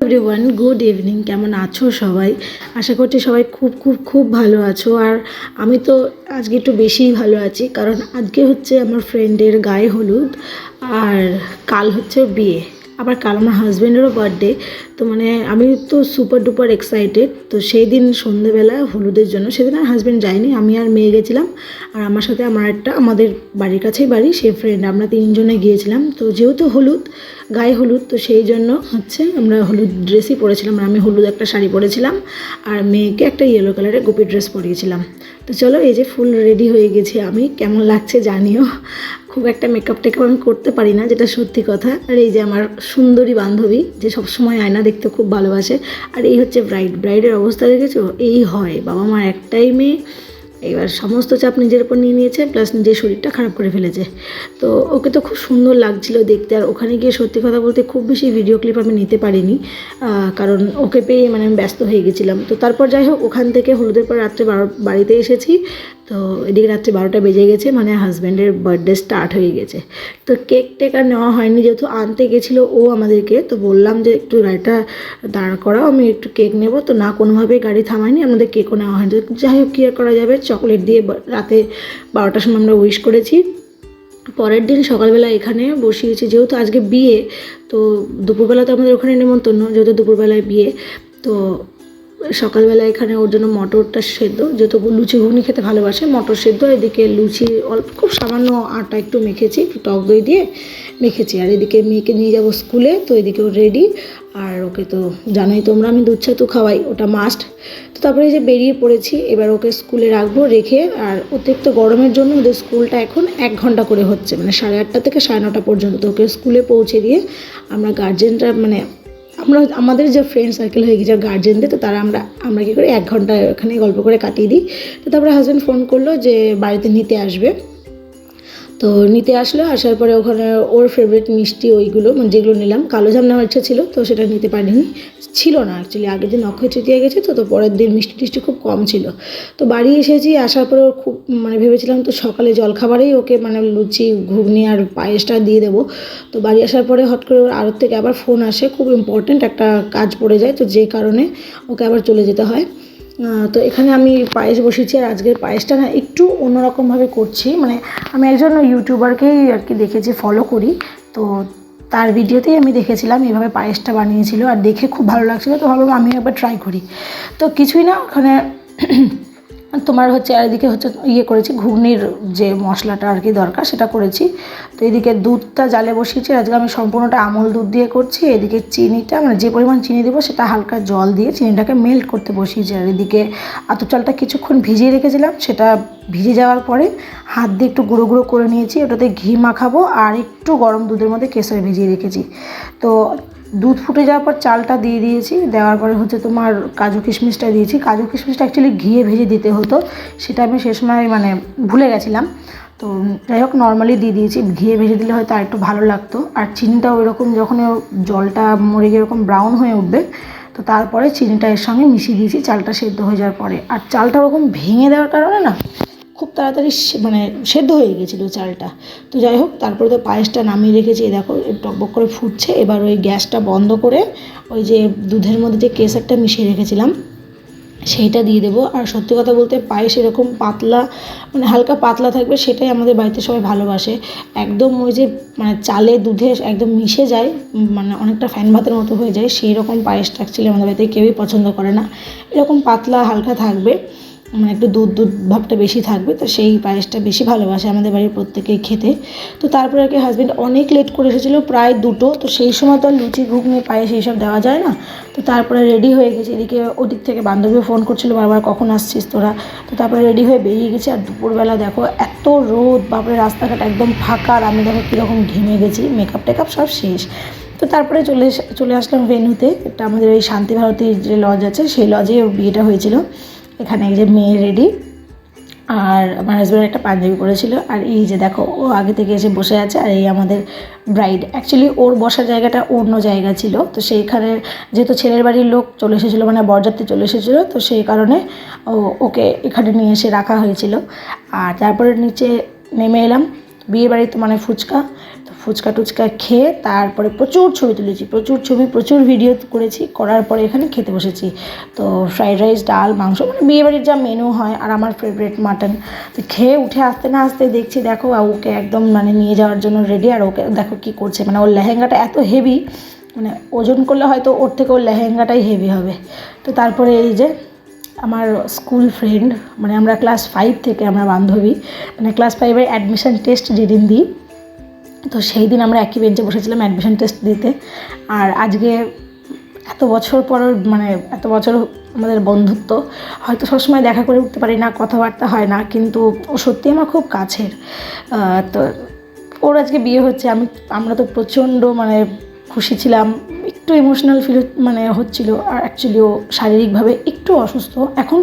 Everyone, good evening. কেমন আছো সবাই? আশা করছি সবাই খুব খুব খুব ভালো আছো। আর আমি তো আজকে একটু বেশিই ভালো আছি, কারণ আজকে হচ্ছে আমার ফ্রেন্ডের গায়ে হলুদ আর কাল হচ্ছে বিয়ে। আবার কাল আমার হাজব্যান্ডেরও বার্থডে। তো মানে আমি তো সুপার ডুপার এক্সাইটেড। তো সেই দিন সন্ধ্যেবেলা হলুদের জন্য, সেদিন আর হাজব্যান্ড যায়নি, আমি আর মেয়ে গেছিলাম। আর আমার সাথে আমাদের বাড়ির কাছেই বাড়ি, সেই ফ্রেন্ড, আমরা তিনজনে গিয়েছিলাম। তো যেহেতু হলুদ, গায়ে হলুদ, তো সেই জন্য হচ্ছে আমরা হলুদ ড্রেসই পরেছিলাম। আর আমি হলুদ একটা শাড়ি পরেছিলাম আর মেয়েকে একটা ইয়েলো কালারের গোপী ড্রেস পরিয়েছিলাম। তো চলো, এই যে ফুল রেডি হয়ে গেছি আমি। কেমন লাগছে জানিও। খুব একটা মেকআপ টেকআপ আমি করতে পারি না, যেটা সত্যি কথা। আর এই যে আমার সুন্দরী বান্ধবী, যে সবসময় আয়না দেখতে খুব ভালোবাসে। আর এই হচ্ছে ব্রাইডের অবস্থা দেখেছো? এই হয়, বাবা মার একটাই মেয়ে, এবার সমস্ত চাপ নিজের উপর নিয়ে নিয়েছে, প্লাস নিজের শরীরটা খারাপ করে ফেলেছে। তো ওকে তো খুব সুন্দর লাগছিল দেখতে। আর ওখানে গিয়ে সত্যি কথা বলতে খুব বেশি ভিডিও ক্লিপ আমি নিতে পারিনি, কারণ ওকে পেয়ে মানে আমি ব্যস্ত হয়ে গেছিলাম। তো তারপর যাই হোক, ওখান থেকে হলুদের পর রাত্রে বাড়িতে এসেছি। তো এদিকে রাত্রে 12টা বেজে গেছে, মানে হাজব্যান্ডের বার্থডে স্টার্ট হয়ে গেছে। তো কেক টেক আর নেওয়া হয়নি, যেহেতু আনতে গেছিলো ও আমাদেরকে। তো বললাম যে একটু গাড়িটা দাঁড় করাও, আমি একটু কেক নেব। তো না, কোনোভাবেই গাড়ি থামায়নি, আমাদের কেকও নেওয়া হয়নি। যাই হোক, কী আর করা যাবে, চকলেট দিয়ে রাতে 12টার সময় আমরা উইশ করেছি। পরের দিন সকালবেলা এখানে বসিয়েছি, যেহেতু আজকে বিয়ে। তো দুপুরবেলা তো আমাদের ওখানে নেমন্তন্ন, যেহেতু দুপুরবেলায় বিয়ে। তো সকালবেলা এখানে ওর জন্য মটরটা সেদ্ধ, যেহেতু লুচি ঘুগনি খেতে ভালোবাসে, মটর সেদ্ধ, এদিকে লুচি অল্প খুব সামান্য আটা একটু মেখেছি, একটু টক দই দিয়ে মেখেছি। আর এদিকে মেয়েকে নিয়ে যাব স্কুলে, তো এদিকে ও রেডি। আর ওকে তো জানোই তোমরা, আমি দুধ ছাতু খাওয়াই, ওটা মাস্ট। তো তারপরে যে বেরিয়ে পড়েছি, এবার ওকে স্কুলে রাখবো রেখে। আর অতিরিক্ত গরমের জন্য ওদের স্কুলটা এখন 1 ঘন্টা করে হচ্ছে, মানে 8:30 থেকে 9:30 পর্যন্ত। তো ওকে স্কুলে পৌঁছে দিয়ে আমরা গার্জেনরা, মানে আমাদের যে ফ্রেন্ড সার্কেল হয়ে গেছে গার্জেনদের, তো তারা আমরা কী করি, 1 ঘন্টা এখানে গল্প করে কাটিয়ে দিই। তো তারপরে হাজব্যান্ড ফোন করলো যে বাড়িতে নিতে আসবে। তো নিতে আসলো, আসার পরে ওখানে ওর ফেভারিট মিষ্টি ওইগুলো, মানে যেগুলো নিলাম, কালোজাম নেওয়ার ইচ্ছা ছিল, তো সেটা নিতে পারিনি, ছিল না অ্যাকচুয়ালি। আগের দিন অক্ষয় তৃতীয়া গেছে, তো পরের দিন মিষ্টি টিষ্টি খুব কম ছিল। তো বাড়ি এসেছি, আসার পরে খুব মানে ভেবেছিলাম তো সকালে জলখাবারেই ওকে মানে লুচি ঘুগনি আর পায়েসটা দিয়ে দেবো। তো বাড়ি আসার পরে হট করে ওর আড়ত থেকে আবার ফোন আসে, খুব ইম্পর্ট্যান্ট একটা কাজ পড়ে যায়, তো যে কারণে ওকে আবার চলে যেতে হয়। তো এখানে আমি পায়েস বসিয়েছি। আর আজকের পায়েসটা না একটু অন্যরকমভাবে করছি, মানে আমি একজন ইউটিউবারকেই আর কি দেখেছি, ফলো করি। তো তার ভিডিওতেই আমি দেখেছিলাম এইভাবে পায়েসটা বানিয়েছিল, আর দেখে খুব ভালো লাগছিলো। তো ভাবলাম আমি একবার ট্রাই করি। তো কিছুই না, ওখানে তোমার হচ্ছে, আর এদিকে হচ্ছে করেছি ঘুগনির যে মশলাটা আর কি দরকার, সেটা করেছি। তো এদিকে দুধটা জালে বসিয়েছি, আজকে আমি সম্পূর্ণটা আমল দুধ দিয়ে করছি। এদিকে চিনিটা, মানে যে পরিমাণ চিনি দেবো সেটা হালকা জল দিয়ে চিনিটাকে মেল্ট করতে বসিয়েছি। আর এদিকে আতপ চালটা কিছুক্ষণ ভিজিয়ে রেখেছিলাম, সেটা ভিজে যাওয়ার পরে হাত দিয়ে একটু গুঁড়ো গুঁড়ো করে নিয়েছি। ওটাতে ঘি মাখাবো, আর একটু গরম দুধের মধ্যে কেশর ভিজিয়ে রেখেছি। তো দুধ ফুটে যাওয়ার পর চালটা দিয়ে দিয়েছি, দেওয়ার পরে হচ্ছে তোমার কাজু কিশমিশটা দিয়েছি। কাজু কিশমিশটা অ্যাকচুয়ালি ঘিয়ে ভেজে দিতে হতো, সেটা আমি সে সময় মানে ভুলে গেছিলাম। তো যাই হোক, নর্মালি দিয়ে দিয়েছি, ঘিয়ে ভেজে দিলে হয়তো আর একটু ভালো লাগতো। আর চিনিটা ওইরকম যখন জলটা মরে গিয়ে এরকম ব্রাউন হয়ে উঠবে, তো তারপরে চিনিটা এর সঙ্গে মিশিয়ে দিয়েছি চালটা সেদ্ধ হয়ে যাওয়ার পরে। আর চালটা ওরকম ভেঙে দেওয়ার কারণে না খুব তাড়াতাড়ি মানে সেদ্ধ হয়ে গেছিলো চালটা। তো যাই হোক, তারপরে তো পায়েসটা নামিয়ে রেখেছি, দেখো টকবক করে ফুটছে। এবার ওই গ্যাসটা বন্ধ করে ওই যে দুধের মধ্যে যে কেশরটা মিশিয়ে রেখেছিলাম সেইটা দিয়ে দেবো। আর সত্যি কথা বলতে পায়েস এরকম পাতলা, মানে হালকা পাতলা থাকবে, সেটাই আমাদের বাড়িতে সবাই ভালোবাসে। একদম ওই যে মানে চালে দুধে একদম মিশে যায়, মানে অনেকটা ফ্যান ভাতের মতো হয়ে যায়, সেই রকম পায়েসটা অ্যাকচুয়ালি আমাদের বাড়িতে কেউই পছন্দ করে না। এরকম পাতলা হালকা থাকবে, মানে একটু দুধ ভাবটা বেশি থাকবে, তো সেই পায়েসটা বেশি ভালোবাসে আমাদের বাড়ির প্রত্যেকেই খেতে। তো তারপরে আর কি হাজব্যান্ড অনেক লেট করে এসেছিলো, প্রায় 2টো। তো সেই সময় তো আর লুচি ঘুগনি পায়েস এইসব দেওয়া যায় না। তো তারপরে রেডি হয়ে গেছি, এদিকে ওদিক থেকে বান্ধবীও ফোন করছিলো বারবার, কখন আসছিস তোরা। তো তারপরে রেডি হয়ে বেরিয়ে গেছি। আর দুপুরবেলা দেখো এত রোদ, বাপরে রাস্তাঘাট একদম ফাঁকা। আর আমি দেখো কীরকম ঘেমে গেছি, মেকআপ টেকআপ সব শেষ। তো তারপরে চলে আসলাম ভেন্যুতে। এটা আমাদের ওই শান্তি ভারতীর যে লজ আছে, সেই লজে ওর বিয়েটা হয়েছিল। এখানে এই যে মেয়ে রেডি, আর আমার হাজব্যান্ড একটা পাঞ্জাবি পরেছিল। আর এই যে দেখো, ও আগে থেকে এসে বসে আছে। আর এই আমাদের ব্রাইড, অ্যাকচুয়ালি ওর বসার জায়গাটা অন্য জায়গা ছিল, তো সেইখানে যেহেতু ছেলের বাড়ির লোক চলে এসেছিলো, মানে বরযাত্রী চলে এসেছিলো, তো সেই কারণে ওকে এখানে নিয়ে এসে রাখা হয়েছিল। আর তারপরে নিচে নেমে এলাম। বিয়ে বাড়িতে মানে ফুচকা, তো ফুচকা টুচকা খেয়ে তারপরে প্রচুর ছবি তুলেছি, প্রচুর ভিডিও করেছি, করার পরে এখানে খেতে বসেছি। তো ফ্রাইড রাইস, ডাল, মাংস, মানে বিয়েবাড়ির যা মেনু হয়, আর আমার ফেভারিট মাটন। তো খেয়ে উঠে আসতে না আসতে দেখছি দেখো ওকে একদম মানে নিয়ে যাওয়ার জন্য রেডি। আর ওকে দেখো কী করছে, মানে ওর লেহেঙ্গাটা এত হেভি, মানে ওজন করলে হয়তো ওর থেকে ওর লেহেঙ্গাটাই হেভি হবে। তো তারপরে এই যে আমার স্কুল ফ্রেন্ড, মানে আমরা ক্লাস 5 থেকে আমরা বান্ধবী, মানে ক্লাস 5-এর অ্যাডমিশন টেস্ট যেদিন দিই, তো সেই দিন আমরা একই বেঞ্চে বসেছিলাম অ্যাডমিশন টেস্ট দিতে। আর আজকে এত বছর পর, মানে এত বছর আমাদের বন্ধুত্ব, হয়তো সবসময় দেখা করে উঠতে পারি না, কথাবার্তা হয় না, কিন্তু ও সত্যি আমার খুব কাছের। তো ওর আজকে বিয়ে হচ্ছে, আমরা তো প্রচণ্ড মানে খুশি ছিলাম, একটু ইমোশনাল ফিল মানে হচ্ছিলো। আর অ্যাকচুয়ালি ও শারীরিকভাবে একটু অসুস্থ, এখন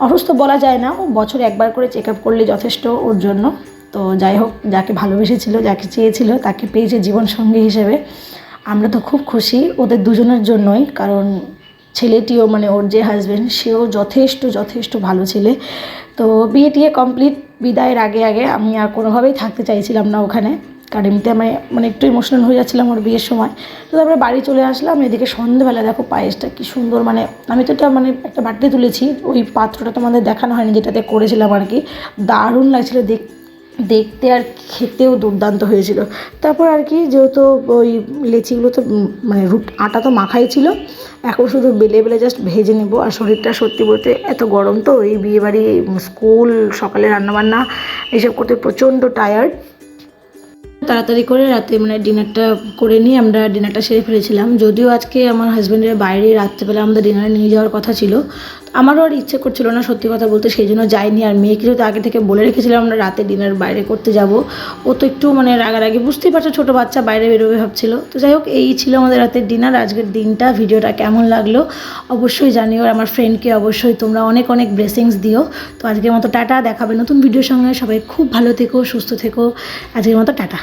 অসুস্থ বলা যায় না, ও বছরে একবার করে চেক আপ করলে যথেষ্ট ওর জন্য। তো যাই হোক, যাকে ভালোবেসেছিল, যাকে চেয়েছিল, তাকে পেয়েছে জীবনসঙ্গী হিসেবে। আমরা তো খুব খুশি ওদের দুজনের জন্যই, কারণ ছেলেটিও মানে ওর যে হাজব্যান্ড, সেও যথেষ্ট ভালো ছেলে। তো বিয়ে টিয়ে কমপ্লিট, বিদায়ের আগে আমি আর কোনোভাবেই থাকতে চাইছিলাম না ওখানে, কারণ এমনিতে আমি মানে একটু ইমোশনাল হয়ে যাচ্ছিলাম ওর বিয়ের সময়। তো তারপরে বাড়ি চলে আসলাম। এদিকে সন্ধ্যেবেলা দেখো পায়েসটা কী সুন্দর, মানে আমি তো এটা মানে একটা বাটিতে তুলেছি, ওই পাত্রটা তোমাদের দেখানো হয়নি যেটাতে করেছিলাম আর কি। দারুণ লাগছিলো দেখতে আর খেতেও দুর্দান্ত হয়েছিল। তারপর আর কি, যেহেতু ওই লেচিগুলো তো মানে আটা তো মাখাই ছিল, এখন শুধু বেলে জাস্ট ভেজে নেব। আর শরীরটা সত্যি বলতে এত গরম, তো এই বিয়েবাড়ি, স্কুল, সকালে রান্নাবান্না এইসব করতে প্রচণ্ড টায়ার্ড। তাড়াতাড়ি করে রাতে মানে ডিনারটা করে নিয়ে আমরা ডিনারটা সেরে ফেলেছিলাম। যদিও আজকে আমার হাজব্যান্ডের বাইরে রাত্রেবেলা আমাদের ডিনারে নিয়ে যাওয়ার কথা ছিল, আমারও আর ইচ্ছে করছিল না সত্যি কথা বলতে, সেই জন্য যাইনি। আর মেয়েকে তো আগে থেকে বলে রেখেছিলাম আমরা রাতে ডিনার বাইরে করতে যাব। ও তো একটু মানে রাগারাগি, বুঝতেই পারছো ছোটো বাচ্চা, বাইরে বেরোবে ভাবছিল। তো যাই হোক, এই ছিল আমাদের রাতের ডিনার, আজকের দিনটা। ভিডিওটা কেমন লাগলো অবশ্যই জানিও, আর আমার ফ্রেন্ডকে অবশ্যই তোমরা অনেক ব্লেসিংস দিও। তো আজকের মতো টাটা, দেখাবে নতুন ভিডিওর সঙ্গে। সবাই খুব ভালো থেকো, সুস্থ থেকো। আজকের মতো টাটা।